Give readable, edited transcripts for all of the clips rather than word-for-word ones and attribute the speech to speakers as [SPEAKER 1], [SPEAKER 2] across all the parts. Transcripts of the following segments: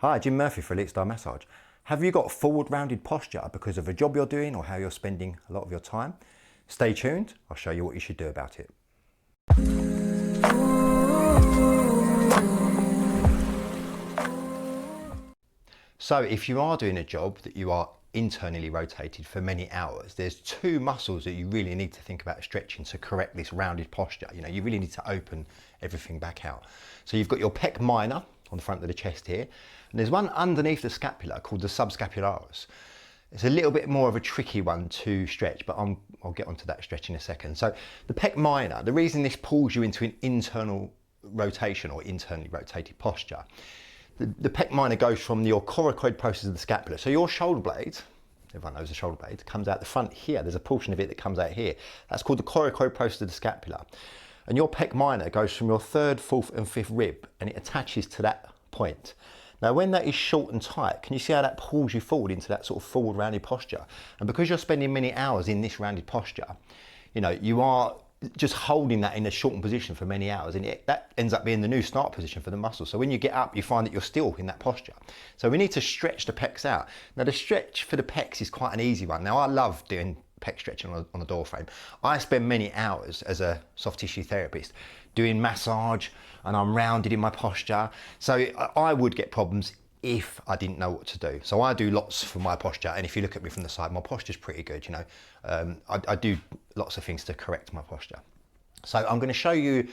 [SPEAKER 1] Hi, Jim Murphy for Elite Style Massage. Have you got forward rounded posture because of a job you're doing or how you're spending a lot of your time? Stay tuned, I'll show you what you should do about it. So if you are doing a job that you are internally rotated for many hours, there's two muscles that you really need to think about stretching to correct this rounded posture. You really need to open everything back out. So you've got your pec minor on the front of the chest here, and there's one underneath the scapula called the subscapularis. It's a little bit more of a tricky one to stretch, but I'll get onto that stretch in a second. So the pec minor, the reason this pulls you into an internal rotation or internally rotated posture, the pec minor goes from your coracoid process of the scapula. So your shoulder blade, everyone knows the shoulder blade, comes out the front here. There's a portion of it that comes out here. That's called the coracoid process of the scapula. And your pec minor goes from your third, fourth and fifth rib, and it attaches to that point. Now, when that is short and tight, can you see how that pulls you forward into that sort of forward rounded posture? And because you're spending many hours in this rounded posture, you are just holding that in a shortened position for many hours, and that ends up being the new start position for the muscle. So when you get up, you find that you're still in that posture. So we need to stretch the pecs out. Now, the stretch for the pecs is quite an easy one. Now, I love doing pec stretching on the door frame. I spend many hours as a soft tissue therapist doing massage, and I'm rounded in my posture. So I would get problems if I didn't know what to do. So I do lots for my posture, and if you look at me from the side, my posture's pretty good. I do lots of things to correct my posture. So I'm going to show you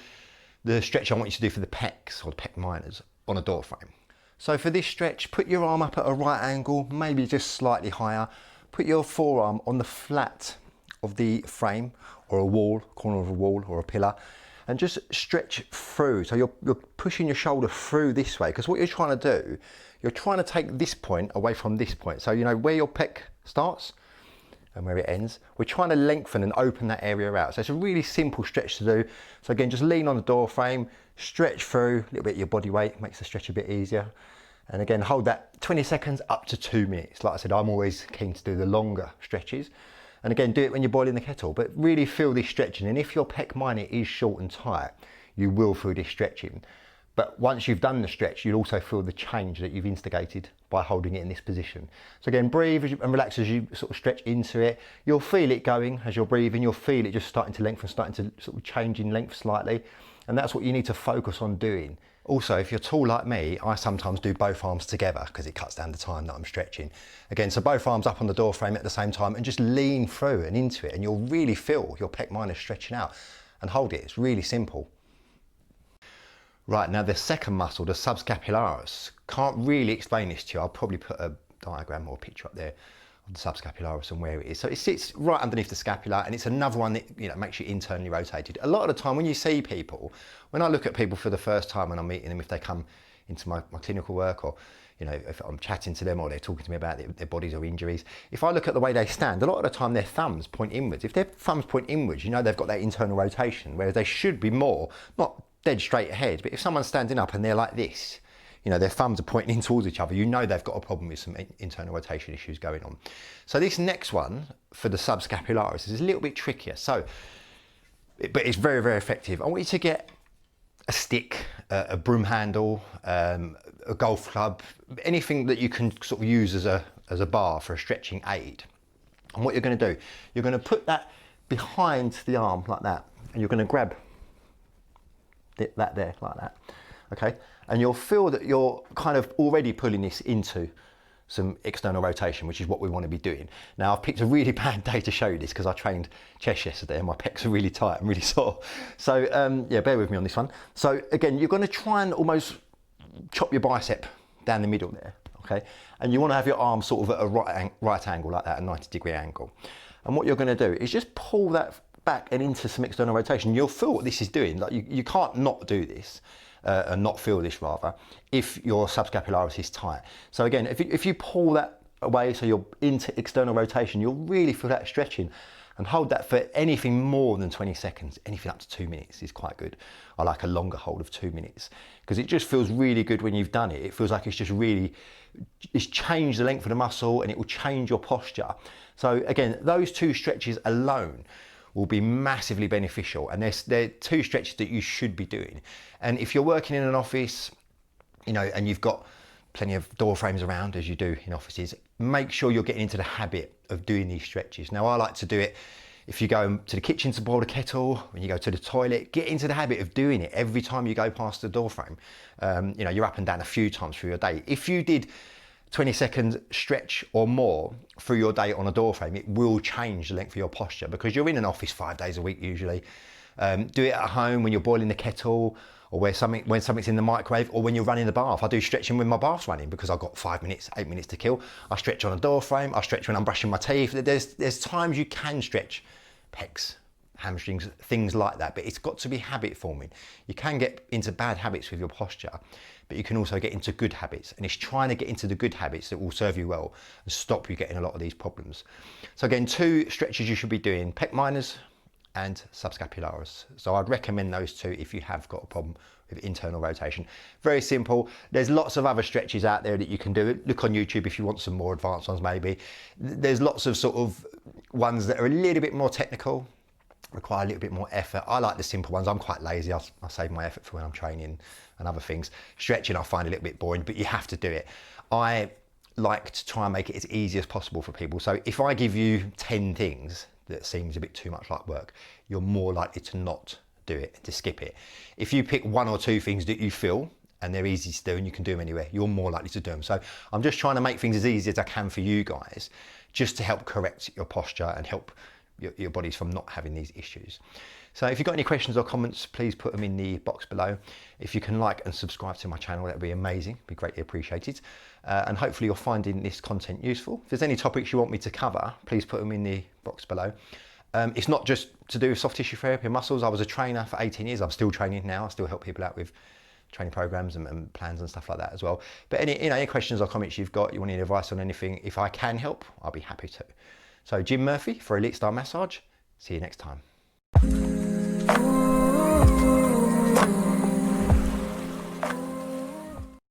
[SPEAKER 1] the stretch I want you to do for the pecs or the pec minors on a door frame. So for this stretch, put your arm up at a right angle, maybe just slightly higher. Put your forearm on the flat of the frame or a wall, corner of a wall or a pillar, and just stretch through. So you're pushing your shoulder through this way, because what you're trying to do, you're trying to take this point away from this point. So where your pec starts and where it ends, we're trying to lengthen and open that area out. So it's a really simple stretch to do. So again, just lean on the door frame, stretch through, a little bit of your body weight, makes the stretch a bit easier. And again, hold that 20 seconds up to 2 minutes. Like I said, I'm always keen to do the longer stretches. And again, do it when you're boiling the kettle, but really feel this stretching. And if your pec minor is short and tight, you will feel this stretching. But once you've done the stretch, you'll also feel the change that you've instigated by holding it in this position. So again, breathe and relax as you sort of stretch into it. You'll feel it going as you're breathing. You'll feel it just starting to lengthen, starting to sort of change in length slightly. And that's what you need to focus on doing. Also, if you're tall like me, I sometimes do both arms together because it cuts down the time that I'm stretching. Again, so both arms up on the door frame at the same time and just lean through and into it, and you'll really feel your pec minor stretching out. And hold it, it's really simple. Right, now the second muscle, the subscapularis, can't really explain this to you. I'll probably put a diagram or a picture up there of the subscapularis and where it is. So it sits right underneath the scapula, and it's another one that makes you internally rotated. A lot of the time when you see people, when I look at people for the first time when I'm meeting them, if they come into my clinical work, or if I'm chatting to them or they're talking to me about their bodies or injuries, if I look at the way they stand, a lot of the time their thumbs point inwards. If their thumbs point inwards, they've got that internal rotation, whereas they should be more, not dead straight ahead, but if someone's standing up and they're like this, their thumbs are pointing in towards each other, they've got a problem with some internal rotation issues going on. So this next one for the subscapularis is a little bit trickier, but it's very, very effective. I want you to get a stick, a broom handle, a golf club, anything that you can sort of use as a bar for a stretching aid. And what you're going to do, you're going to put that behind the arm like that, and you're going to grab that there like that, okay? And you'll feel that you're kind of already pulling this into some external rotation, which is what we want to be doing. Now, I've picked a really bad day to show you this because I trained chest yesterday and my pecs are really tight and really sore. So yeah, bear with me on this one. So again, you're going to try and almost chop your bicep down the middle there, okay? And you want to have your arm sort of at a right angle like that, a 90-degree angle. And what you're going to do is just pull that back and into some external rotation. You'll feel what this is doing. Like you can't not do this. And not feel this rather, if your subscapularis is tight. So again, if you pull that away so you're into external rotation, you'll really feel that stretching, and hold that for anything more than 20 seconds. Anything up to 2 minutes is quite good. I like a longer hold of 2 minutes because it just feels really good when you've done it. It feels like it's changed the length of the muscle, and it will change your posture. So again, those two stretches alone will be massively beneficial, and they're two stretches that you should be doing. And if you're working in an office, and you've got plenty of door frames around as you do in offices. Make sure you're getting into the habit of doing these stretches. Now I like to do it if you go to the kitchen to boil the kettle, when you go to the toilet, get into the habit of doing it every time you go past the door frame. You know, you're up and down a few times through your day. If you did 20-second stretch or more through your day on a door frame, it will change the length of your posture, because you're in an office 5 days a week usually. Do it at home when you're boiling the kettle, or when something's in the microwave, or when you're running the bath. I do stretching when my bath's running because I've got 5 minutes, 8 minutes to kill. I stretch on a door frame, I stretch when I'm brushing my teeth. There's times you can stretch pecs, hamstrings, things like that, but it's got to be habit forming. You can get into bad habits with your posture, but you can also get into good habits, and it's trying to get into the good habits that will serve you well and stop you getting a lot of these problems. So again, 2 stretches you should be doing: pec minors and subscapularis. So I'd recommend those 2 if you have got a problem with internal rotation. Very simple. There's lots of other stretches out there that you can do. Look on YouTube if you want some more advanced ones maybe. There's lots of sort of ones that are a little bit more technical, require a little bit more effort. I like the simple ones. I'm quite lazy. I'll save my effort for when I'm training and other things. Stretching I find a little bit boring, but you have to do it. I like to try and make it as easy as possible for people. So if I give you 10 things that seems a bit too much like work, you're more likely to not do it, to skip it. If you pick 1 or 2 things that you feel and they're easy to do and you can do them anywhere, you're more likely to do them. So I'm just trying to make things as easy as I can for you guys, just to help correct your posture and help your bodies from not having these issues. So if you've got any questions or comments, please put them in the box below. If you can like and subscribe to my channel, that would be amazing, be greatly appreciated. And hopefully you're finding this content useful. If there's any topics you want me to cover, please put them in the box below. It's not just to do with soft tissue therapy and muscles. I was a trainer for 18 years. I'm still training now. I still help people out with training programs and plans and stuff like that as well. But any questions or comments you've got, you want any advice on anything, if I can help, I'll be happy to. So Jim Murphy for Elite Style Massage. See you next time.